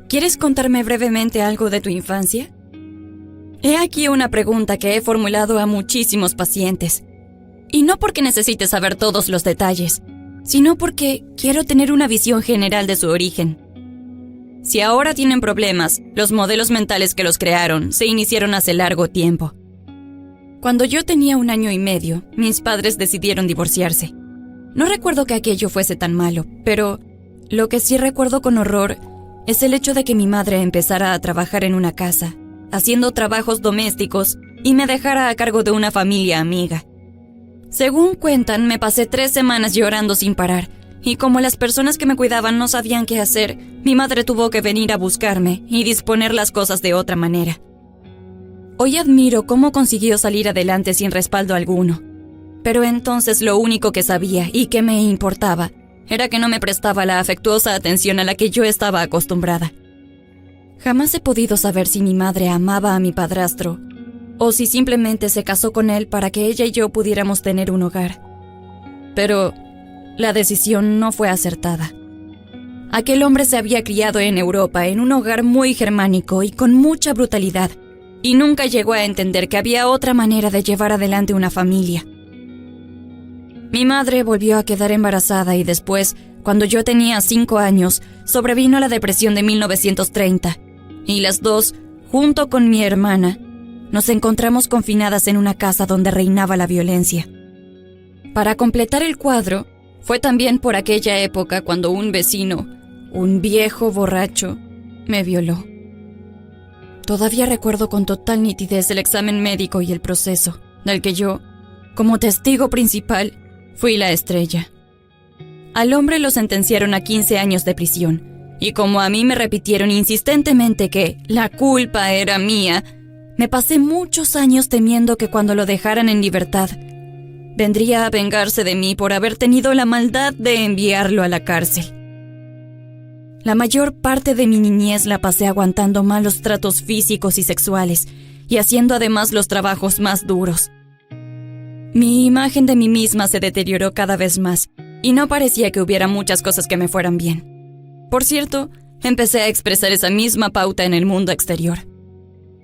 ¿Quieres contarme brevemente algo de tu infancia? He aquí una pregunta que he formulado a muchísimos pacientes. Y no porque necesite saber todos los detalles, sino porque quiero tener una visión general de su origen. Si ahora tienen problemas, los modelos mentales que los crearon se iniciaron hace largo tiempo. Cuando yo tenía 1 año y medio, mis padres decidieron divorciarse. No recuerdo que aquello fuese tan malo, pero lo que sí recuerdo con horror es el hecho de que mi madre empezara a trabajar en una casa, haciendo trabajos domésticos, y me dejara a cargo de una familia amiga. Según cuentan, me pasé 3 semanas llorando sin parar, y como las personas que me cuidaban no sabían qué hacer, mi madre tuvo que venir a buscarme y disponer las cosas de otra manera. Hoy admiro cómo consiguió salir adelante sin respaldo alguno, pero entonces lo único que sabía y que me importaba era que no me prestaba la afectuosa atención a la que yo estaba acostumbrada. Jamás he podido saber si mi madre amaba a mi padrastro o si simplemente se casó con él para que ella y yo pudiéramos tener un hogar. Pero la decisión no fue acertada. Aquel hombre se había criado en Europa en un hogar muy germánico y con mucha brutalidad, y nunca llegó a entender que había otra manera de llevar adelante una familia. Mi madre volvió a quedar embarazada y después, cuando yo tenía 5 años, sobrevino la depresión de 1930, y las dos, junto con mi hermana, nos encontramos confinadas en una casa donde reinaba la violencia. Para completar el cuadro, fue también por aquella época cuando un vecino, un viejo borracho, me violó. Todavía recuerdo con total nitidez el examen médico y el proceso, del que yo, como testigo principal, fui la estrella. Al hombre lo sentenciaron a 15 años de prisión, y como a mí me repitieron insistentemente que la culpa era mía, me pasé muchos años temiendo que cuando lo dejaran en libertad, vendría a vengarse de mí por haber tenido la maldad de enviarlo a la cárcel. La mayor parte de mi niñez la pasé aguantando malos tratos físicos y sexuales, y haciendo además los trabajos más duros. Mi imagen de mí misma se deterioró cada vez más, y no parecía que hubiera muchas cosas que me fueran bien. Por cierto, empecé a expresar esa misma pauta en el mundo exterior.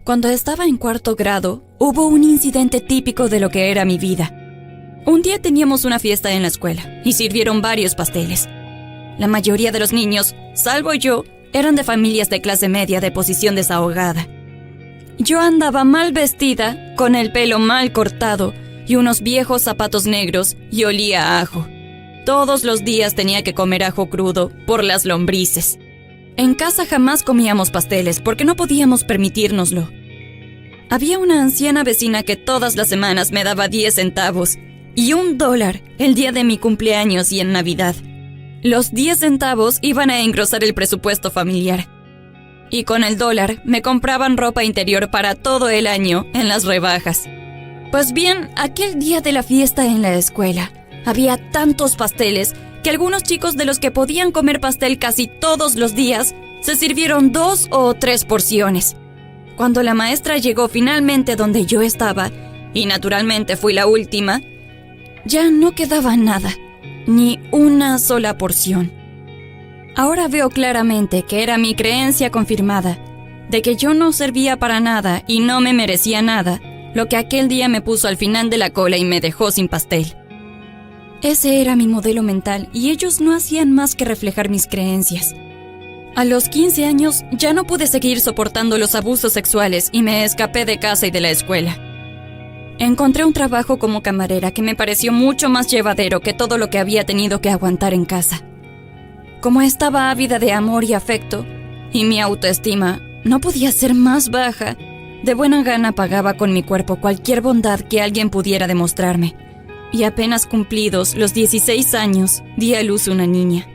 Cuando estaba en 4º grado, hubo un incidente típico de lo que era mi vida. Un día teníamos una fiesta en la escuela, y sirvieron varios pasteles. La mayoría de los niños, salvo yo, eran de familias de clase media de posición desahogada. Yo andaba mal vestida, con el pelo mal cortado y unos viejos zapatos negros, y olía a ajo. Todos los días tenía que comer ajo crudo por las lombrices. En casa jamás comíamos pasteles porque no podíamos permitírnoslo. Había una anciana vecina que todas las semanas me daba 10 centavos y $1 el día de mi cumpleaños y en Navidad. Los 10 centavos iban a engrosar el presupuesto familiar. Y con el $1 me compraban ropa interior para todo el año en las rebajas. Pues bien, aquel día de la fiesta en la escuela, había tantos pasteles que algunos chicos de los que podían comer pastel casi todos los días, se sirvieron 2 o 3 porciones. Cuando la maestra llegó finalmente donde yo estaba, y naturalmente fui la última, ya no quedaba nada, ni una sola porción. Ahora veo claramente que era mi creencia confirmada, de que yo no servía para nada y no me merecía nada, lo que aquel día me puso al final de la cola y me dejó sin pastel. Ese era mi modelo mental y ellos no hacían más que reflejar mis creencias. A los 15 años ya no pude seguir soportando los abusos sexuales y me escapé de casa y de la escuela. Encontré un trabajo como camarera que me pareció mucho más llevadero que todo lo que había tenido que aguantar en casa. Como estaba ávida de amor y afecto, y mi autoestima no podía ser más baja, de buena gana pagaba con mi cuerpo cualquier bondad que alguien pudiera demostrarme. Y apenas cumplidos los 16 años, di a luz una niña.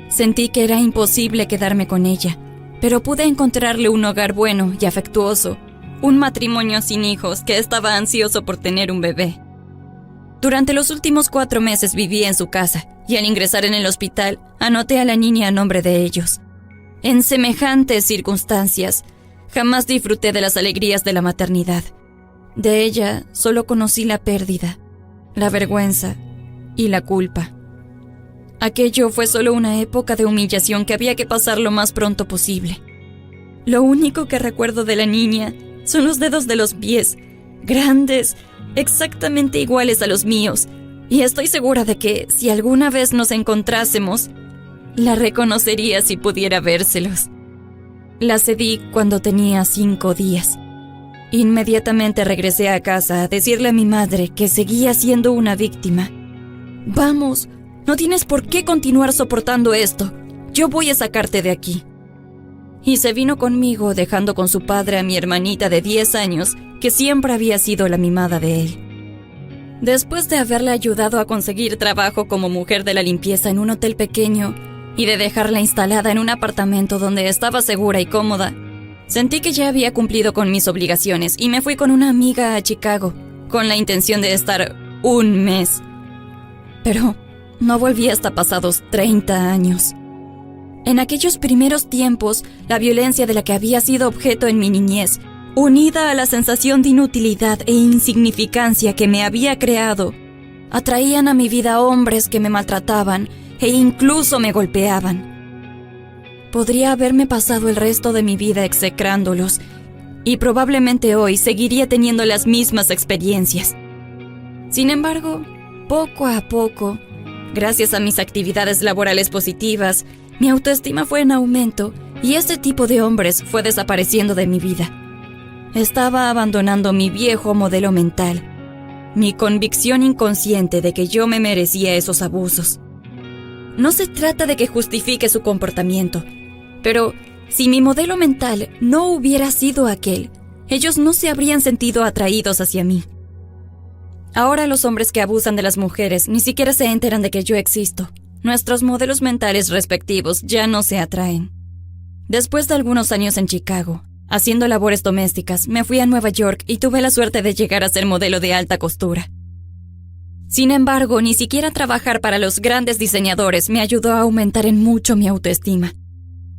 Sentí que era imposible quedarme con ella, pero pude encontrarle un hogar bueno y afectuoso, un matrimonio sin hijos que estaba ansioso por tener un bebé. Durante los últimos 4 meses viví en su casa, y al ingresar en el hospital, anoté a la niña a nombre de ellos. En semejantes circunstancias, jamás disfruté de las alegrías de la maternidad. De ella solo conocí la pérdida, la vergüenza y la culpa. Aquello fue solo una época de humillación que había que pasar lo más pronto posible. Lo único que recuerdo de la niña son los dedos de los pies, grandes, exactamente iguales a los míos, y estoy segura de que si alguna vez nos encontrásemos, la reconocería si pudiera vérselos. La cedí cuando tenía 5 días. Inmediatamente regresé a casa a decirle a mi madre que seguía siendo una víctima. «Vamos, no tienes por qué continuar soportando esto. Yo voy a sacarte de aquí». Y se vino conmigo, dejando con su padre a mi hermanita de 10 años, que siempre había sido la mimada de él. Después de haberle ayudado a conseguir trabajo como mujer de la limpieza en un hotel pequeño y de dejarla instalada en un apartamento donde estaba segura y cómoda, sentí que ya había cumplido con mis obligaciones y me fui con una amiga a Chicago, con la intención de estar 1 mes. Pero no volví hasta pasados 30 años. En aquellos primeros tiempos, la violencia de la que había sido objeto en mi niñez, unida a la sensación de inutilidad e insignificancia que me había creado, atraían a mi vida hombres que me maltrataban e incluso me golpeaban. Podría haberme pasado el resto de mi vida execrándolos, y probablemente hoy seguiría teniendo las mismas experiencias. Sin embargo, poco a poco, gracias a mis actividades laborales positivas, mi autoestima fue en aumento y este tipo de hombres fue desapareciendo de mi vida. Estaba abandonando mi viejo modelo mental, mi convicción inconsciente de que yo me merecía esos abusos. No se trata de que justifique su comportamiento, pero si mi modelo mental no hubiera sido aquel, ellos no se habrían sentido atraídos hacia mí. Ahora los hombres que abusan de las mujeres ni siquiera se enteran de que yo existo. Nuestros modelos mentales respectivos ya no se atraen. Después de algunos años en Chicago, haciendo labores domésticas, me fui a Nueva York y tuve la suerte de llegar a ser modelo de alta costura. Sin embargo, ni siquiera trabajar para los grandes diseñadores me ayudó a aumentar en mucho mi autoestima.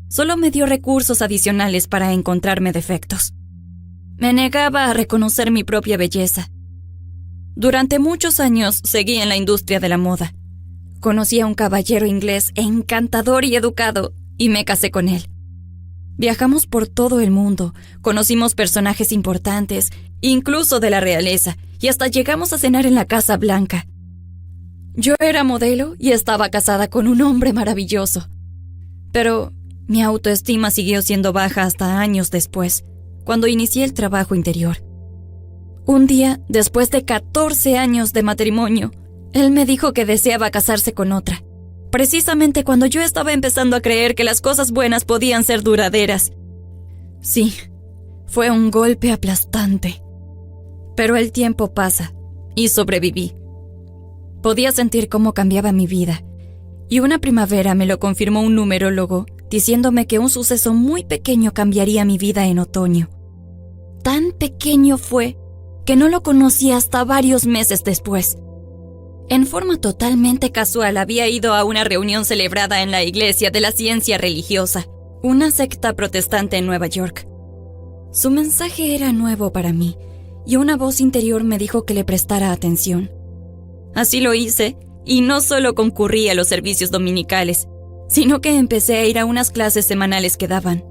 Solo me dio recursos adicionales para encontrarme defectos. Me negaba a reconocer mi propia belleza. Durante muchos años seguí en la industria de la moda. Conocí a un caballero inglés encantador y educado y me casé con él. Viajamos por todo el mundo, conocimos personajes importantes, incluso de la realeza, y hasta llegamos a cenar en la Casa Blanca. Yo era modelo y estaba casada con un hombre maravilloso. Pero mi autoestima siguió siendo baja hasta años después, cuando inicié el trabajo interior. Un día, después de 14 años de matrimonio, él me dijo que deseaba casarse con otra, precisamente cuando yo estaba empezando a creer que las cosas buenas podían ser duraderas. Sí, fue un golpe aplastante. Pero el tiempo pasa, y sobreviví. Podía sentir cómo cambiaba mi vida, y una primavera me lo confirmó un numerólogo, diciéndome que un suceso muy pequeño cambiaría mi vida en otoño. Tan pequeño fue que no lo conocí hasta varios meses después. En forma totalmente casual había ido a una reunión celebrada en la Iglesia de la Ciencia Religiosa, una secta protestante en Nueva York. Su mensaje era nuevo para mí, y una voz interior me dijo que le prestara atención. Así lo hice, y no solo concurrí a los servicios dominicales, sino que empecé a ir a unas clases semanales que daban.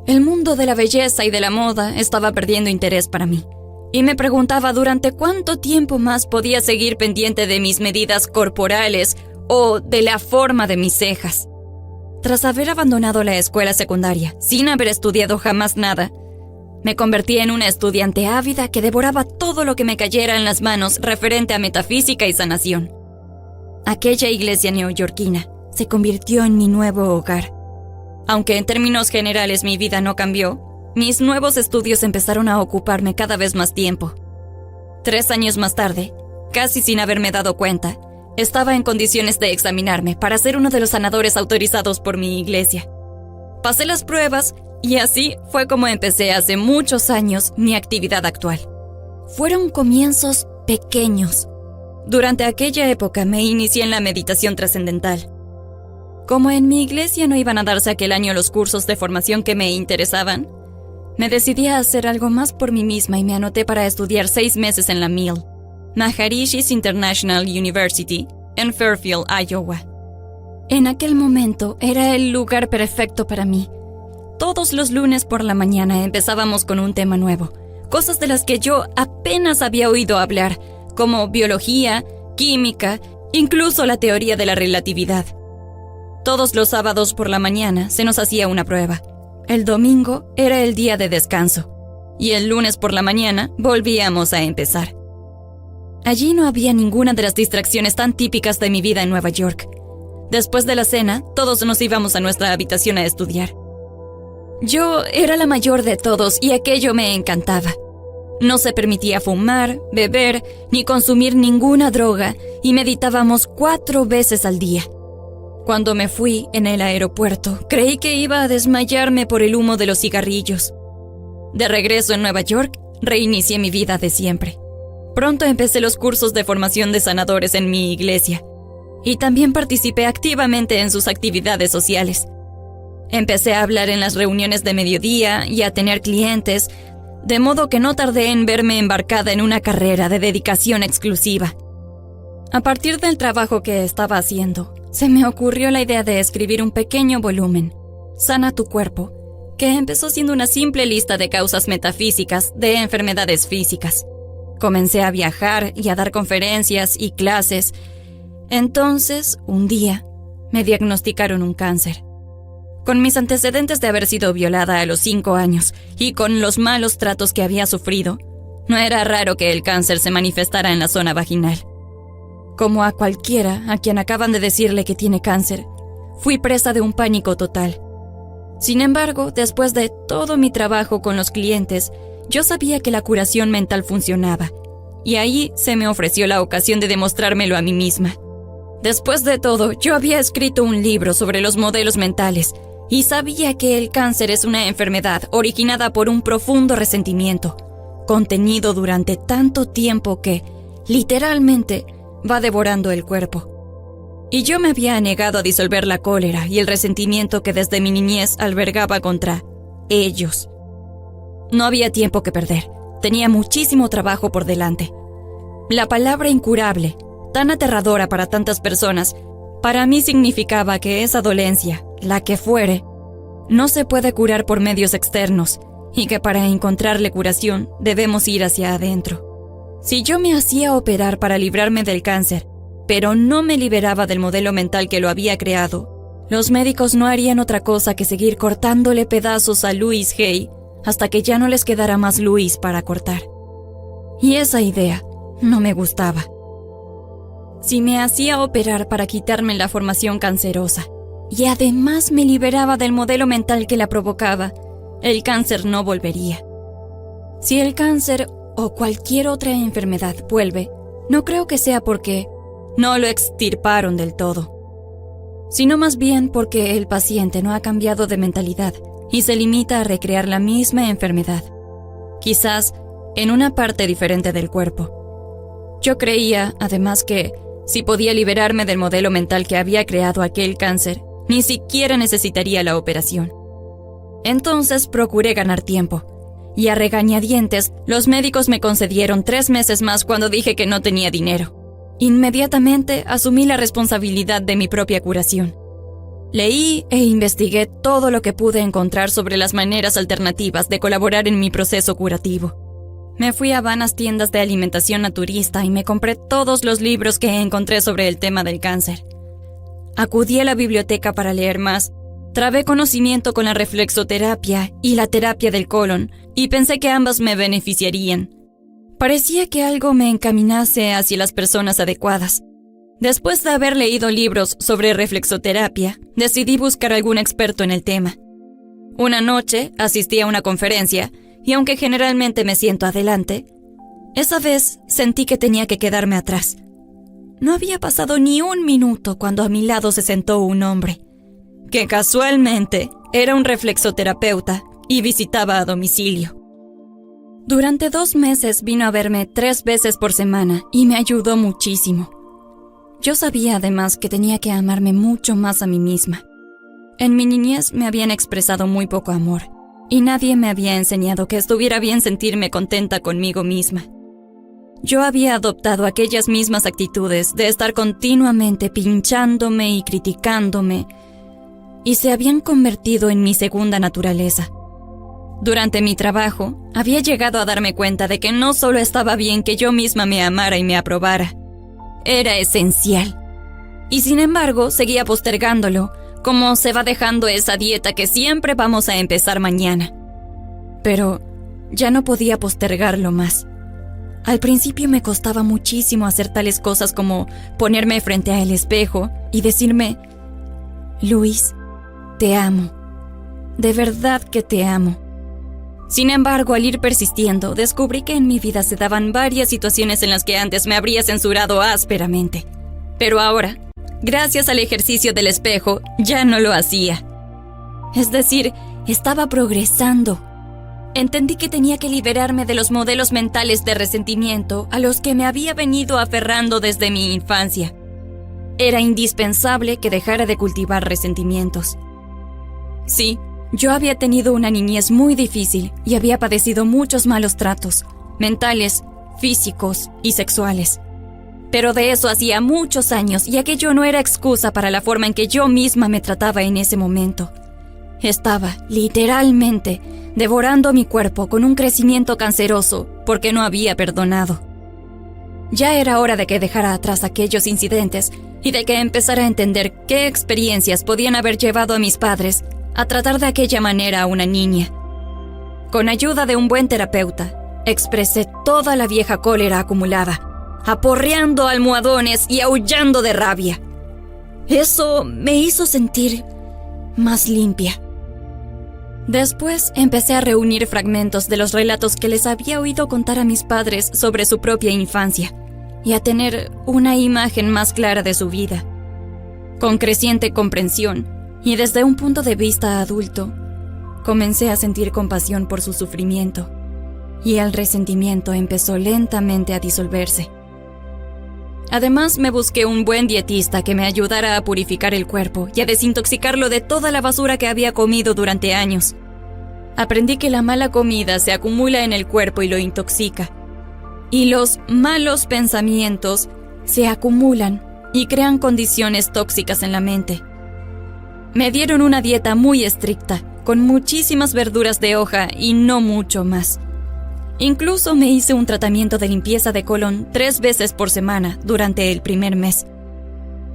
El mundo de la belleza y de la moda estaba perdiendo interés para mí, y me preguntaba durante cuánto tiempo más podía seguir pendiente de mis medidas corporales o de la forma de mis cejas. Tras haber abandonado la escuela secundaria, sin haber estudiado jamás nada, me convertí en una estudiante ávida que devoraba todo lo que me cayera en las manos referente a metafísica y sanación. Aquella iglesia neoyorquina se convirtió en mi nuevo hogar. Aunque en términos generales mi vida no cambió, mis nuevos estudios empezaron a ocuparme cada vez más tiempo. 3 años más tarde, casi sin haberme dado cuenta, estaba en condiciones de examinarme para ser uno de los sanadores autorizados por mi iglesia. Pasé las pruebas y así fue como empecé hace muchos años mi actividad actual. Fueron comienzos pequeños. Durante aquella época me inicié en la meditación trascendental. Como en mi iglesia no iban a darse aquel año los cursos de formación que me interesaban, me decidí a hacer algo más por mí misma y me anoté para estudiar 6 meses en la MIL, Maharishi's International University, en Fairfield, Iowa. En aquel momento era el lugar perfecto para mí. Todos los lunes por la mañana empezábamos con un tema nuevo, cosas de las que yo apenas había oído hablar, como biología, química, incluso la teoría de la relatividad. Todos los sábados por la mañana se nos hacía una prueba. El domingo era el día de descanso, y el lunes por la mañana volvíamos a empezar. Allí no había ninguna de las distracciones tan típicas de mi vida en Nueva York. Después de la cena, todos nos íbamos a nuestra habitación a estudiar. Yo era la mayor de todos y aquello me encantaba. No se permitía fumar, beber, ni consumir ninguna droga y meditábamos 4 veces al día. Cuando me fui en el aeropuerto, creí que iba a desmayarme por el humo de los cigarrillos. De regreso en Nueva York, reinicié mi vida de siempre. Pronto empecé los cursos de formación de sanadores en mi iglesia y también participé activamente en sus actividades sociales. Empecé a hablar en las reuniones de mediodía y a tener clientes, de modo que no tardé en verme embarcada en una carrera de dedicación exclusiva. A partir del trabajo que estaba haciendo, se me ocurrió la idea de escribir un pequeño volumen, Sana tu cuerpo, que empezó siendo una simple lista de causas metafísicas de enfermedades físicas. Comencé a viajar y a dar conferencias y clases. Entonces, un día, me diagnosticaron un cáncer. Con mis antecedentes de haber sido violada a los 5 años y con los malos tratos que había sufrido, no era raro que el cáncer se manifestara en la zona vaginal. Como a cualquiera a quien acaban de decirle que tiene cáncer, fui presa de un pánico total. Sin embargo, después de todo mi trabajo con los clientes, yo sabía que la curación mental funcionaba, y ahí se me ofreció la ocasión de demostrármelo a mí misma. Después de todo, yo había escrito un libro sobre los modelos mentales, y sabía que el cáncer es una enfermedad originada por un profundo resentimiento, contenido durante tanto tiempo que, literalmente, va devorando el cuerpo. Y yo me había negado a disolver la cólera y el resentimiento que desde mi niñez albergaba contra ellos. No había tiempo que perder. Tenía muchísimo trabajo por delante. La palabra incurable, tan aterradora para tantas personas, para mí significaba que esa dolencia, la que fuere, no se puede curar por medios externos y que para encontrarle curación debemos ir hacia adentro. Si yo me hacía operar para librarme del cáncer, pero no me liberaba del modelo mental que lo había creado, los médicos no harían otra cosa que seguir cortándole pedazos a Louise Hay hasta que ya no les quedara más Louise para cortar. Y esa idea no me gustaba. Si me hacía operar para quitarme la formación cancerosa y además me liberaba del modelo mental que la provocaba, el cáncer no volvería. Si el cáncer o cualquier otra enfermedad vuelve, no creo que sea porque no lo extirparon del todo, sino más bien porque el paciente no ha cambiado de mentalidad y se limita a recrear la misma enfermedad, quizás en una parte diferente del cuerpo. Yo creía, además, que si podía liberarme del modelo mental que había creado aquel cáncer, ni siquiera necesitaría la operación. Entonces procuré ganar tiempo, y a regañadientes los médicos me concedieron 3 meses más cuando dije que no tenía dinero. Inmediatamente asumí la responsabilidad de mi propia curación. Leí e investigué todo lo que pude encontrar sobre las maneras alternativas de colaborar en mi proceso curativo. Me fui a vanas tiendas de alimentación naturista y me compré todos los libros que encontré sobre el tema del cáncer. Acudí a la biblioteca para leer más, trabé conocimiento con la reflexoterapia y la terapia del colon y pensé que ambas me beneficiarían. Parecía que algo me encaminase hacia las personas adecuadas. Después de haber leído libros sobre reflexoterapia, decidí buscar algún experto en el tema. Una noche asistí a una conferencia y aunque generalmente me siento adelante, esa vez sentí que tenía que quedarme atrás. No había pasado ni 1 minuto cuando a mi lado se sentó un hombre, que casualmente era un reflexoterapeuta y visitaba a domicilio. Durante 2 meses vino a verme 3 veces por semana y me ayudó muchísimo. Yo sabía además que tenía que amarme mucho más a mí misma. En mi niñez me habían expresado muy poco amor y nadie me había enseñado que estuviera bien sentirme contenta conmigo misma. yo había adoptado aquellas mismas actitudes de estar continuamente pinchándome y criticándome, y se habían convertido en mi segunda naturaleza. Durante mi trabajo, había llegado a darme cuenta de que no solo estaba bien que yo misma me amara y me aprobara, era esencial. Y sin embargo, seguía postergándolo, como se va dejando esa dieta que siempre vamos a empezar mañana. Pero ya no podía postergarlo más. Al principio me costaba muchísimo hacer tales cosas como ponerme frente al espejo y decirme: Luis, te amo. De verdad que te amo. Sin embargo, al ir persistiendo, descubrí que en mi vida se daban varias situaciones en las que antes me habría censurado ásperamente. Pero ahora, gracias al ejercicio del espejo, ya no lo hacía. Es decir, estaba progresando. Entendí que tenía que liberarme de los modelos mentales de resentimiento a los que me había venido aferrando desde mi infancia. Era indispensable que dejara de cultivar resentimientos. Sí, yo había tenido una niñez muy difícil y había padecido muchos malos tratos, mentales, físicos y sexuales. Pero de eso hacía muchos años y aquello no era excusa para la forma en que yo misma me trataba en ese momento. Estaba, literalmente, devorando mi cuerpo con un crecimiento canceroso porque no había perdonado. Ya era hora de que dejara atrás aquellos incidentes y de que empezara a entender qué experiencias podían haber llevado a mis padres a tratar de aquella manera a una niña. Con ayuda de un buen terapeuta, expresé toda la vieja cólera acumulada, aporreando almohadones y aullando de rabia. Eso me hizo sentir más limpia. Después empecé a reunir fragmentos de los relatos que les había oído contar a mis padres sobre su propia infancia y a tener una imagen más clara de su vida. Con creciente comprensión y desde un punto de vista adulto, comencé a sentir compasión por su sufrimiento y el resentimiento empezó lentamente a disolverse. Además, me busqué un buen dietista que me ayudara a purificar el cuerpo y a desintoxicarlo de toda la basura que había comido durante años. Aprendí que la mala comida se acumula en el cuerpo y lo intoxica. Y los malos pensamientos se acumulan y crean condiciones tóxicas en la mente. Me dieron una dieta muy estricta, con muchísimas verduras de hoja y no mucho más. Incluso me hice un tratamiento de limpieza de colon 3 veces por semana durante el primer mes.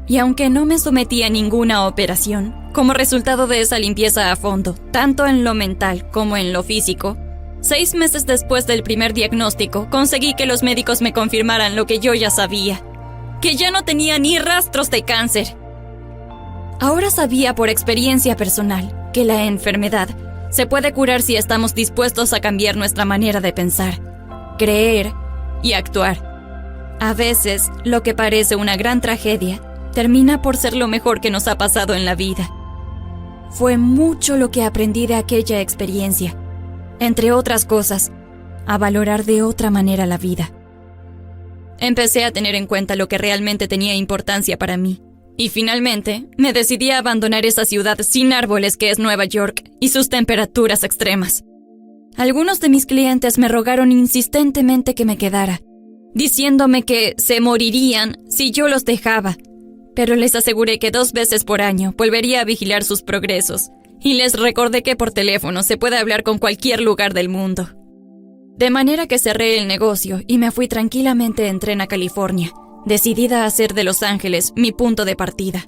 Y aunque no me sometí a ninguna operación, como resultado de esa limpieza a fondo, tanto en lo mental como en lo físico, 6 meses después del primer diagnóstico, conseguí que los médicos me confirmaran lo que yo ya sabía, que ya no tenía ni rastros de cáncer. Ahora sabía por experiencia personal que la enfermedad se puede curar si estamos dispuestos a cambiar nuestra manera de pensar, creer y actuar. A veces, lo que parece una gran tragedia termina por ser lo mejor que nos ha pasado en la vida. Fue mucho lo que aprendí de aquella experiencia. Entre otras cosas, a valorar de otra manera la vida. Empecé a tener en cuenta lo que realmente tenía importancia para mí. Y finalmente, me decidí a abandonar esa ciudad sin árboles que es Nueva York y sus temperaturas extremas. Algunos de mis clientes me rogaron insistentemente que me quedara, diciéndome que se morirían si yo los dejaba, pero les aseguré que 2 veces por año volvería a vigilar sus progresos, y les recordé que por teléfono se puede hablar con cualquier lugar del mundo. De manera que cerré el negocio y me fui tranquilamente en tren a California, decidida a hacer de Los Ángeles mi punto de partida.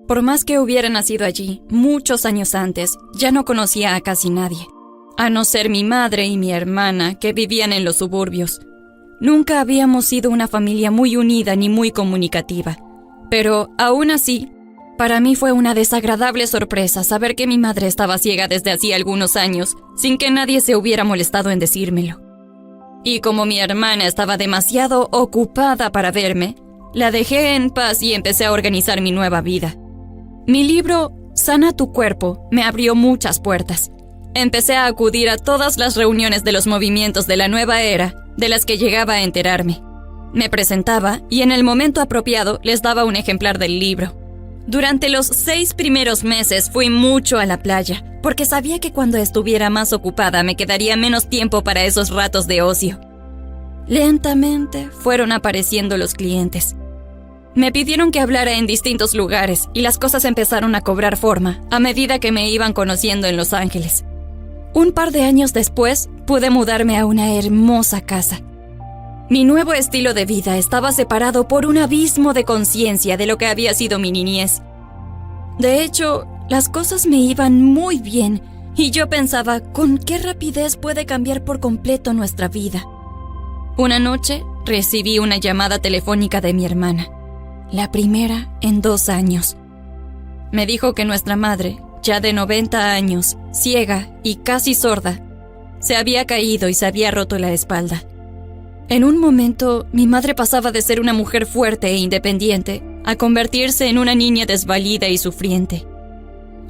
Por más que hubiera nacido allí, muchos años antes, ya no conocía a casi nadie, a no ser mi madre y mi hermana, que vivían en los suburbios. Nunca habíamos sido una familia muy unida ni muy comunicativa, pero aún así, para mí fue una desagradable sorpresa saber que mi madre estaba ciega desde hacía algunos años, sin que nadie se hubiera molestado en decírmelo. Y como mi hermana estaba demasiado ocupada para verme, la dejé en paz y empecé a organizar mi nueva vida. Mi libro, Sana tu cuerpo, me abrió muchas puertas. Empecé a acudir a todas las reuniones de los movimientos de la nueva era, de las que llegaba a enterarme. Me presentaba y en el momento apropiado les daba un ejemplar del libro. Durante los 6 primeros meses fui mucho a la playa, porque sabía que cuando estuviera más ocupada me quedaría menos tiempo para esos ratos de ocio. lentamente fueron apareciendo los clientes. Me pidieron que hablara en distintos lugares y las cosas empezaron a cobrar forma a medida que me iban conociendo en Los Ángeles. Un par de años después, pude mudarme a una hermosa casa. Mi nuevo estilo de vida estaba separado por un abismo de conciencia de lo que había sido mi niñez. De hecho, las cosas me iban muy bien y yo pensaba con qué rapidez puede cambiar por completo nuestra vida. Una noche recibí una llamada telefónica de mi hermana, la primera en 2 años. Me dijo que nuestra madre, ya de 90 años, ciega y casi sorda, se había caído y se había roto la espalda. En un momento, mi madre pasaba de ser una mujer fuerte e independiente a convertirse en una niña desvalida y sufriente.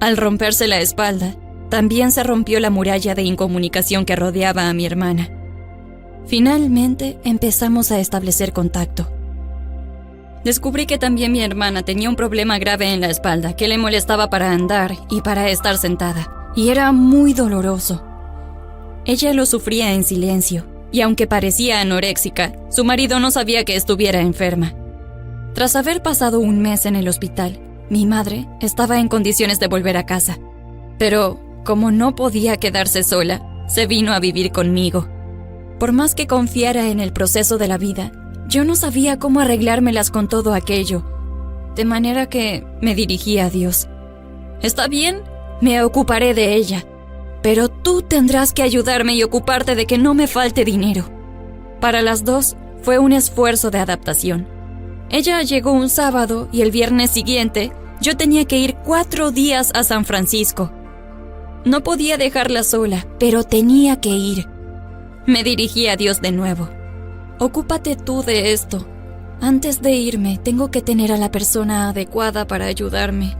Al romperse la espalda, también se rompió la muralla de incomunicación que rodeaba a mi hermana. Finalmente, empezamos a establecer contacto. Descubrí que también mi hermana tenía un problema grave en la espalda que le molestaba para andar y para estar sentada, y era muy doloroso. Ella lo sufría en silencio, y aunque parecía anoréxica, su marido no sabía que estuviera enferma. Tras haber pasado 1 mes en el hospital, mi madre estaba en condiciones de volver a casa, pero como no podía quedarse sola, se vino a vivir conmigo. Por más que confiara en el proceso de la vida, yo no sabía cómo arreglármelas con todo aquello, de manera que me dirigí a Dios. «Está bien, me ocuparé de ella, pero tú tendrás que ayudarme y ocuparte de que no me falte dinero». Para las dos fue un esfuerzo de adaptación. Ella llegó un sábado y el viernes siguiente yo tenía que ir 4 días a San Francisco. No podía dejarla sola, pero tenía que ir. Me dirigí a Dios de nuevo. «Ocúpate tú de esto. Antes de irme, tengo que tener a la persona adecuada para ayudarme».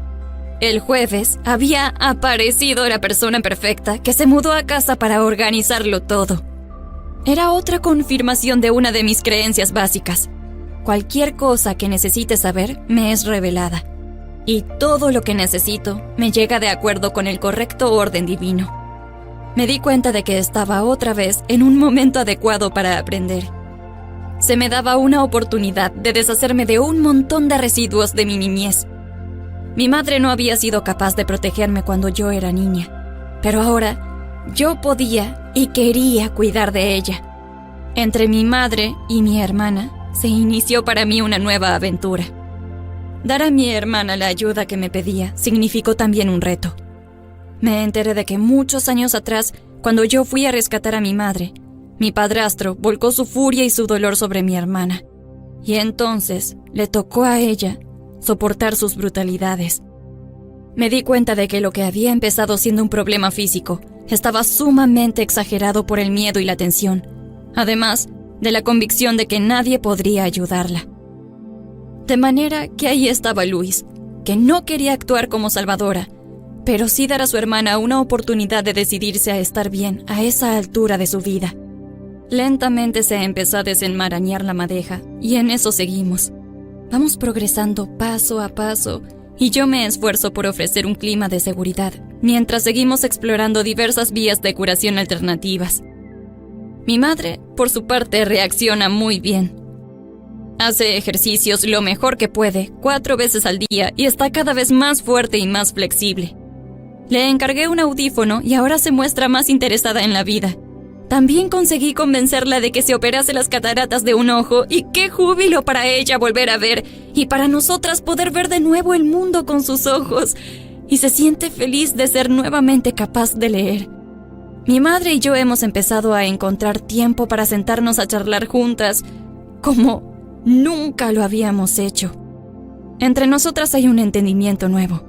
El jueves había aparecido la persona perfecta que se mudó a casa para organizarlo todo. Era otra confirmación de una de mis creencias básicas. Cualquier cosa que necesite saber me es revelada. Y todo lo que necesito me llega de acuerdo con el correcto orden divino. Me di cuenta de que estaba otra vez en un momento adecuado para aprender. Se me daba una oportunidad de deshacerme de un montón de residuos de mi niñez. Mi madre no había sido capaz de protegerme cuando yo era niña, pero ahora yo podía y quería cuidar de ella. Entre mi madre y mi hermana se inició para mí una nueva aventura. Dar a mi hermana la ayuda que me pedía significó también un reto. Me enteré de que muchos años atrás, cuando yo fui a rescatar a mi madre, mi padrastro volcó su furia y su dolor sobre mi hermana, y entonces le tocó a ella soportar sus brutalidades. Me di cuenta de que lo que había empezado siendo un problema físico estaba sumamente exagerado por el miedo y la tensión, además de la convicción de que nadie podría ayudarla. De manera que ahí estaba Luis, que no quería actuar como salvadora, pero sí dar a su hermana una oportunidad de decidirse a estar bien a esa altura de su vida. Lentamente se empezó a desenmarañar la madeja, y en eso seguimos. Vamos progresando paso a paso, y yo me esfuerzo por ofrecer un clima de seguridad, mientras seguimos explorando diversas vías de curación alternativas. Mi madre, por su parte, reacciona muy bien. Hace ejercicios lo mejor que puede, 4 veces al día, y está cada vez más fuerte y más flexible. Le encargué un audífono y ahora se muestra más interesada en la vida. También conseguí convencerla de que se operase las cataratas de un ojo, y qué júbilo para ella volver a ver, y para nosotras poder ver de nuevo el mundo con sus ojos, y se siente feliz de ser nuevamente capaz de leer. Mi madre y yo hemos empezado a encontrar tiempo para sentarnos a charlar juntas, como nunca lo habíamos hecho. Entre nosotras hay un entendimiento nuevo,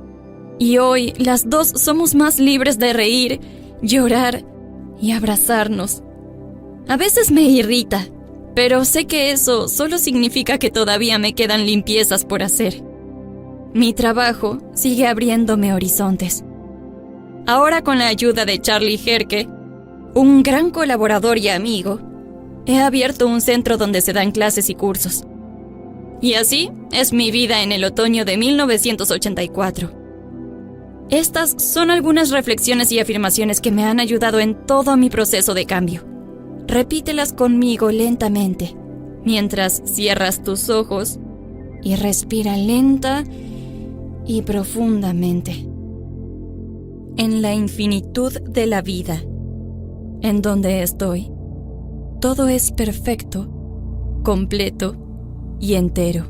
y hoy las dos somos más libres de reír, llorar y abrazarnos. A veces me irrita, pero sé que eso solo significa que todavía me quedan limpiezas por hacer. Mi trabajo sigue abriéndome horizontes. Ahora, con la ayuda de Charlie Herke, un gran colaborador y amigo, he abierto un centro donde se dan clases y cursos. Y así es mi vida en el otoño de 1984. Estas son algunas reflexiones y afirmaciones que me han ayudado en todo mi proceso de cambio. Repítelas conmigo lentamente, mientras cierras tus ojos y respira lenta y profundamente. En la infinitud de la vida, en donde estoy, todo es perfecto, completo y entero.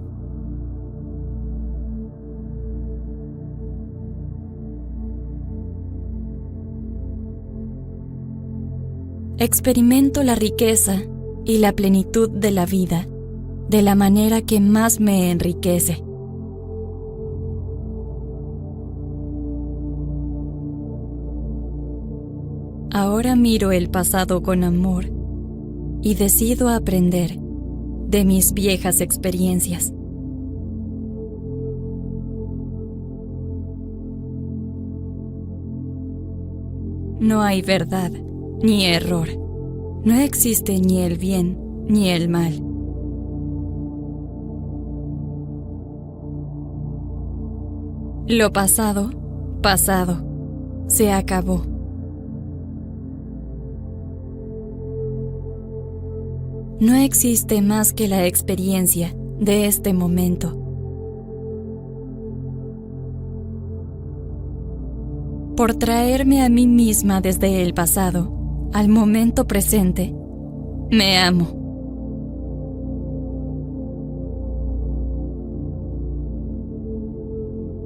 Experimento la riqueza y la plenitud de la vida de la manera que más me enriquece. Ahora miro el pasado con amor y decido aprender de mis viejas experiencias. No hay verdad ni error. No existe ni el bien ni el mal. Lo pasado, pasado, se acabó. No existe más que la experiencia de este momento. Por traerme a mí misma desde el pasado al momento presente, me amo.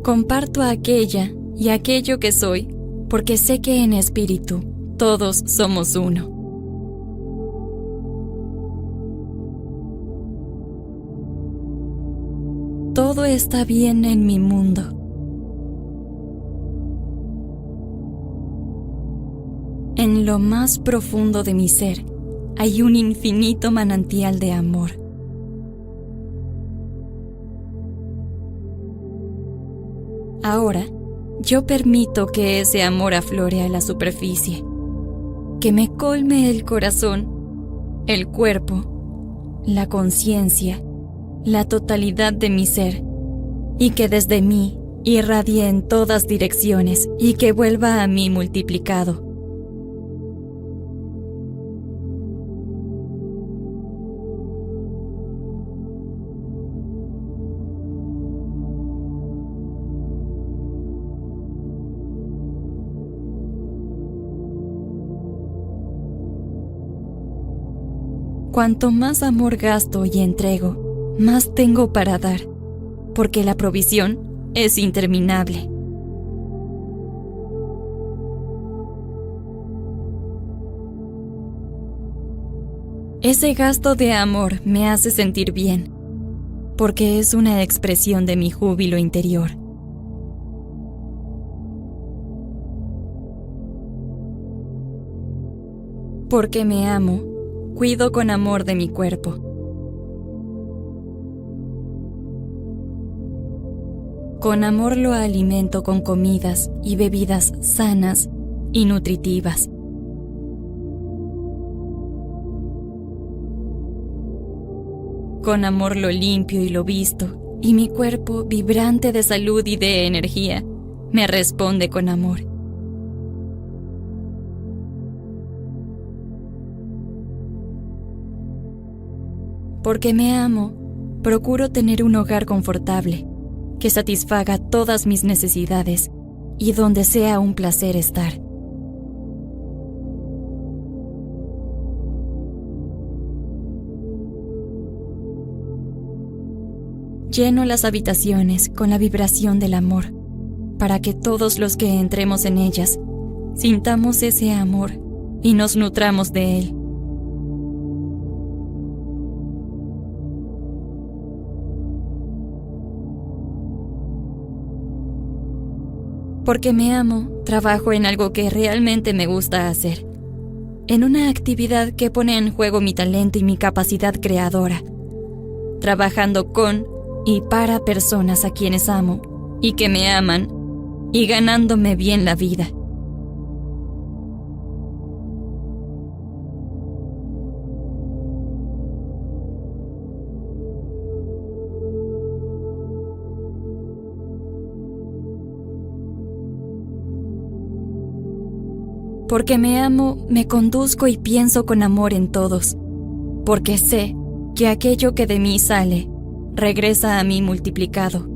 Comparto aquella y aquello que soy, porque sé que en espíritu todos somos uno. Todo está bien en mi mundo. En lo más profundo de mi ser hay un infinito manantial de amor. Ahora, yo permito que ese amor aflore a la superficie, que me colme el corazón, el cuerpo, la conciencia, la totalidad de mi ser, y que desde mí irradie en todas direcciones y que vuelva a mí multiplicado. Cuanto más amor gasto y entrego, más tengo para dar, porque la provisión es interminable. Ese gasto de amor me hace sentir bien, porque es una expresión de mi júbilo interior. Porque me amo, cuido con amor de mi cuerpo. Con amor lo alimento con comidas y bebidas sanas y nutritivas. Con amor lo limpio y lo visto, y mi cuerpo, vibrante de salud y de energía, me responde con amor. Porque me amo, procuro tener un hogar confortable, que satisfaga todas mis necesidades y donde sea un placer estar. Lleno las habitaciones con la vibración del amor, para que todos los que entremos en ellas sintamos ese amor y nos nutramos de él. Porque me amo, trabajo en algo que realmente me gusta hacer, en una actividad que pone en juego mi talento y mi capacidad creadora, trabajando con y para personas a quienes amo y que me aman, y ganándome bien la vida. Porque me amo, me conduzco y pienso con amor en todos, porque sé que aquello que de mí sale, regresa a mí multiplicado.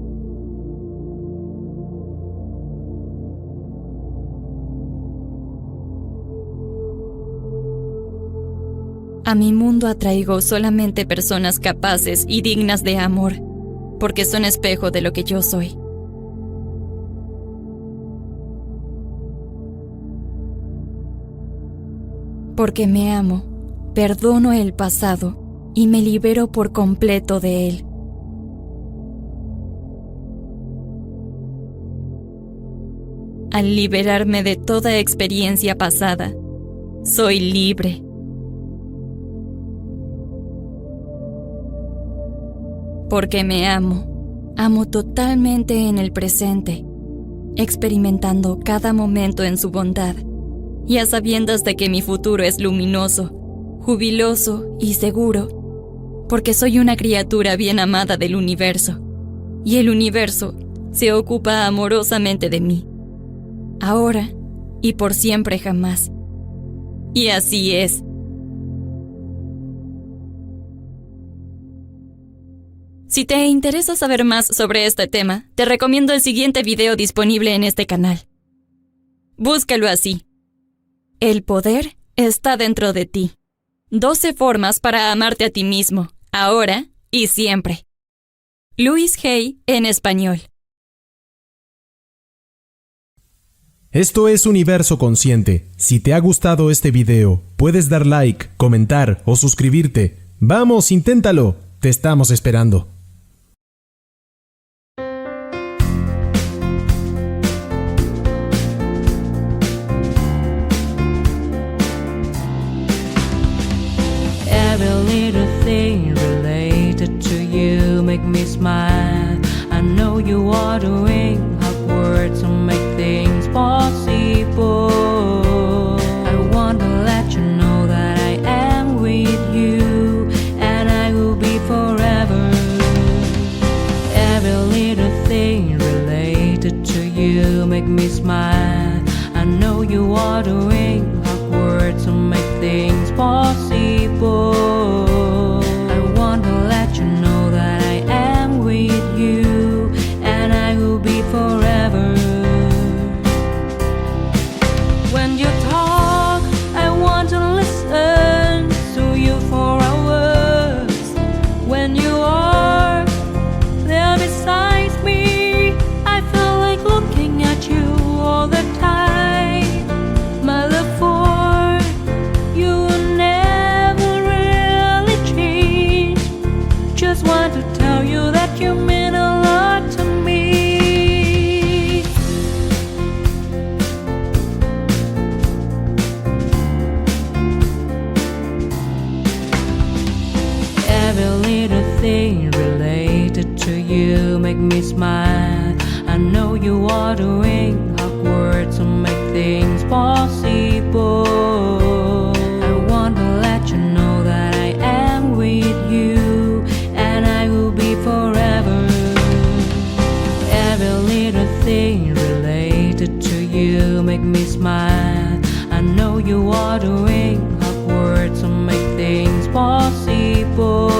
A mi mundo atraigo solamente personas capaces y dignas de amor, porque son espejo de lo que yo soy. Porque me amo, perdono el pasado y me libero por completo de él. Al liberarme de toda experiencia pasada, soy libre. Porque me amo, amo totalmente en el presente, experimentando cada momento en su bondad, y a sabiendas de que mi futuro es luminoso, jubiloso y seguro, porque soy una criatura bien amada del universo, y el universo se ocupa amorosamente de mí, ahora y por siempre jamás. Y así es. Si te interesa saber más sobre este tema, te recomiendo el siguiente video disponible en este canal. Búscalo así. El poder está dentro de ti. 12 formas para amarte a ti mismo, ahora y siempre. Louise Hay en español. Esto es Universo Consciente. Si te ha gustado este video, puedes dar like, comentar o suscribirte. Vamos, inténtalo. Te estamos esperando. Every little thing related to you make me smile. I know you are doing hard work to make things possible. I want to let you know that I am with you and I will be forever. Every little thing related to you make me smile. I know you are doing hard work to make things possible. I want to let you know that I am with you and I will be forever. When you talk, I want to listen to you for hours. When you are there beside me, I feel like looking at you all the time. My love for you will never really change. Just want to tell you that you mean a lot to me. Every little thing related to you make me smile. I know you are doing hard work to make things possible. I want to let you know that I am with you and I will be forever. Every little thing related to you make me smile. I know you are doing hard work to make things possible.